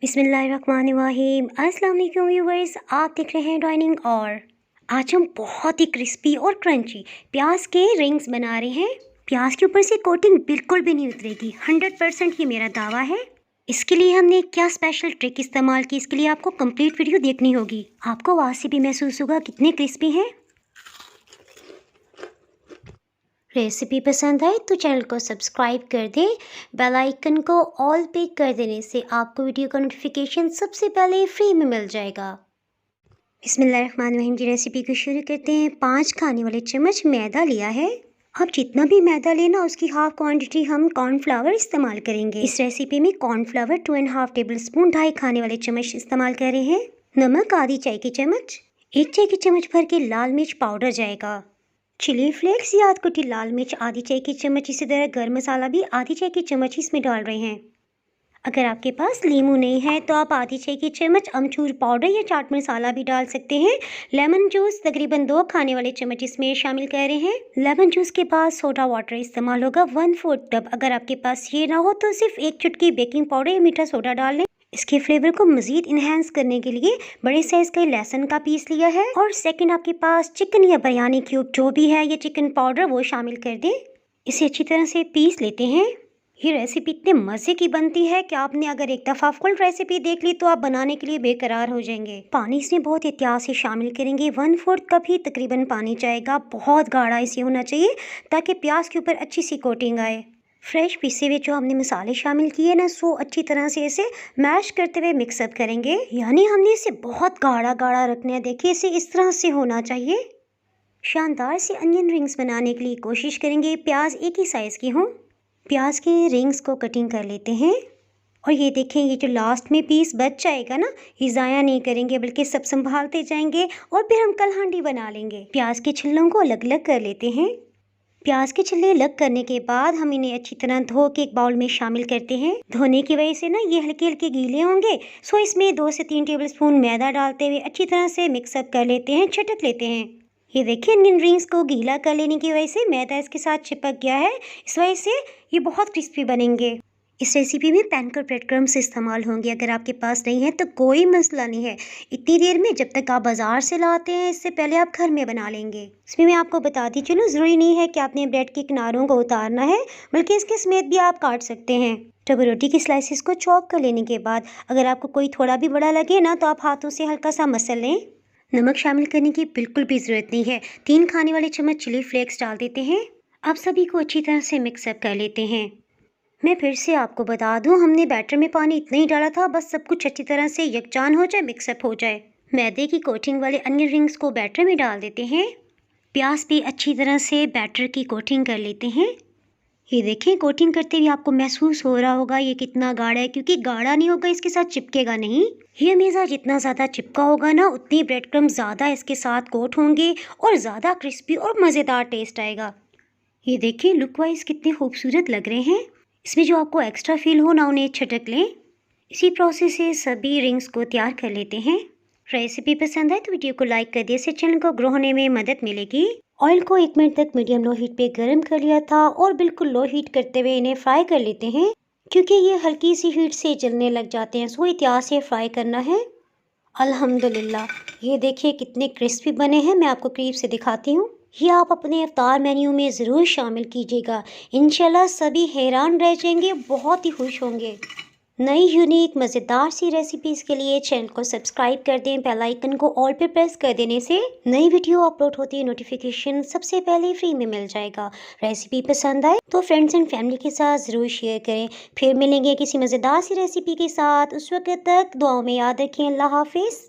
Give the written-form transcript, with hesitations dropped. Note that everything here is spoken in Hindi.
बिस्मिल्लाहिर्रहमानिर्रहीम। अस्सलाम वालेकुम व्यूवर्स, आप देख रहे हैं डाइनिंग। और आज हम बहुत ही क्रिस्पी और क्रंची प्याज के रिंग्स बना रहे हैं। प्याज के ऊपर से कोटिंग बिल्कुल भी नहीं उतरेगी, 100% ये मेरा दावा है। इसके लिए हमने क्या स्पेशल ट्रिक इस्तेमाल की, इसके लिए आपको कंप्लीट वीडियो देखनी होगी। आपको आवाज़ से भी महसूस होगा कितने क्रिस्पी हैं। रेसिपी पसंद आए तो चैनल को सब्सक्राइब कर दें। बेल आइकन को ऑल पे कर देने से आपको वीडियो का नोटिफिकेशन सबसे पहले फ्री में मिल जाएगा। बिस्मिल्लाहिर्रहमानिर्रहीम की रेसिपी को शुरू करते हैं। 5 खाने वाले चम्मच मैदा लिया है। अब जितना भी मैदा लेना उसकी हाफ क्वांटिटी हम कॉर्नफ्लावर इस्तेमाल करेंगे। इस रेसिपी में कॉर्नफ्लावर 2.5 टेबल स्पून 2.5 खाने वाले चम्मच इस्तेमाल कर रहे हैं। नमक आधी चाय की चम्मच, 1 चाय की चम्मच भर के लाल मिर्च पाउडर जाएगा। चिली फ्लेक्स या आध कुटी लाल मिर्च आधी चाय की चम्मच, इसी तरह गर्म मसाला भी आधी चाय की चम्मच इसमें डाल रहे हैं। अगर आपके पास नींबू नहीं है तो आप आधी चाय की चम्मच अमचूर पाउडर या चाट मसाला भी डाल सकते हैं। लेमन जूस तकरीबन 2 खाने वाले चम्मच इसमें शामिल कर रहे हैं। लेमन जूस के बाद सोडा वाटर इस्तेमाल होगा 1/4 टब। अगर आपके पास ये ना हो तो सिर्फ 1 चुटकी बेकिंग पाउडर या मीठा सोडा डाल लें। इसके फ्लेवर को मजीद इन्हेंस करने के लिए बड़े साइज का लहसुन का पीस लिया है। और सेकंड, आपके पास चिकन या बिरयानी क्यूब जो भी है या चिकन पाउडर वो शामिल कर दें। इसे अच्छी तरह से पीस लेते हैं। ये रेसिपी इतने मज़े की बनती है कि आपने अगर एक दफ़ा फुल रेसिपी देख ली तो आप बनाने के लिए बेकरार हो जाएंगे। पानी इसमें बहुत एहतियात से शामिल करेंगे। 1/4 कप ही तकरीबन पानी जाएगा। बहुत गाढ़ा इसे होना चाहिए ताकि प्याज के ऊपर अच्छी सी कोटिंग आए। फ्रेश पीसे हुए जो हमने मसाले शामिल किए ना, सो अच्छी तरह से इसे मैश करते हुए मिक्सअप करेंगे। यानी हमने इसे बहुत गाढ़ा गाढ़ा रखना है। देखिए, इसे इस तरह से होना चाहिए। शानदार से अनियन रिंग्स बनाने के लिए कोशिश करेंगे प्याज एक ही साइज़ की हों। प्याज के रिंग्स को कटिंग कर लेते हैं। और ये देखें, ये जो लास्ट में पीस बच जाएगा ना, ये ज़ाया नहीं करेंगे बल्कि सब संभालते जाएंगे और फिर हम कल हांडी बना लेंगे। प्याज के छिल्लों को अलग अलग कर लेते हैं। प्याज के छिल्ले अलग करने के बाद हम इन्हें अच्छी तरह धो के एक बाउल में शामिल करते हैं। धोने की वजह से ना ये हल्के हल्के गीले होंगे, सो इसमें 2 से 3 टेबल स्पून मैदा डालते हुए अच्छी तरह से मिक्सअप कर लेते हैं, छटक लेते हैं। ये देखिए, इन रिंग्स को गीला कर लेने की वजह से मैदा इसके साथ चिपक गया है। इस वजह से ये बहुत क्रिस्पी बनेंगे। इस रेसिपी में पैनकर ब्रेड क्रम्स इस्तेमाल होंगे। अगर आपके पास नहीं है तो कोई मसला नहीं है। इतनी देर में जब तक आप बाज़ार से लाते हैं इससे पहले आप घर में बना लेंगे। इसमें मैं आपको बताती चलूँ, ज़रूरी नहीं है कि आपने ब्रेड के किनारों को उतारना है, बल्कि इसके समेत भी आप काट सकते हैं। जब रोटी की स्लाइसिस को चॉप कर लेने के बाद अगर आपको कोई थोड़ा भी बड़ा लगे ना तो आप हाथों से हल्का सा मसल लें। नमक शामिल करने की बिल्कुल भी ज़रूरत नहीं है। 3 खाने वाले चम्मच चिली फ्लेक्स डाल देते हैं। अब सभी को अच्छी तरह से मिक्सअप कर लेते हैं। मैं फिर से आपको बता दूं, हमने बैटर में पानी इतना ही डाला था, बस सब कुछ अच्छी तरह से यकजान हो जाए, मिक्सअप हो जाए। मैदे की कोटिंग वाले अनियन रिंग्स को बैटर में डाल देते हैं। प्याज भी अच्छी तरह से बैटर की कोटिंग कर लेते हैं। ये देखें, कोटिंग करते हुए आपको महसूस हो रहा होगा ये कितना गाढ़ा है, क्योंकि गाढ़ा नहीं होगा इसके साथ चिपकेगा नहीं। ये मेज़ा जितना ज़्यादा चिपका होगा ना, उतनी ब्रेड क्रम्ब ज़्यादा इसके साथ कोट होंगे और ज़्यादा क्रिस्पी और मज़ेदार टेस्ट आएगा। ये देखिए, लुक वाइज कितने खूबसूरत लग रहे हैं। इसमें जो आपको एक्स्ट्रा फील हो ना, उन्हें छटक लें। इसी प्रोसेस से सभी रिंग्स को तैयार कर लेते हैं। रेसिपी पसंद है तो वीडियो को लाइक कर दिए, इससे चैनल को ग्रो होने में मदद मिलेगी। ऑयल को 1 मिनट तक मीडियम लो हीट पे गर्म कर लिया था और बिल्कुल लो हीट करते हुए इन्हें फ्राई कर लेते हैं, क्योंकि ये हल्की सी हीट से जलने लग जाते हैं। सो एहतियात से फ्राई करना है। अल्हम्दुलिल्लाह, ये देखिए कितने क्रिस्पी बने हैं। मैं आपको करीब से दिखाती हूँ। ये आप अपने इफ्तार मेन्यू में ज़रूर शामिल कीजिएगा। इंशाल्लाह सभी हैरान रह जाएंगे, बहुत ही खुश होंगे। नई यूनिक मज़ेदार सी रेसिपीज़ के लिए चैनल को सब्सक्राइब कर दें। बेल आइकन को ऑल पे प्रेस कर देने से नई वीडियो अपलोड होती है नोटिफिकेशन सबसे पहले फ्री में मिल जाएगा। रेसिपी पसंद आए तो फ्रेंड्स एंड फैमिली के साथ ज़रूर शेयर करें। फिर मिलेंगे किसी मज़ेदार सी रेसिपी के साथ। उस वक्त तक दुआओं में याद रखें। अल्लाह हाफिज़।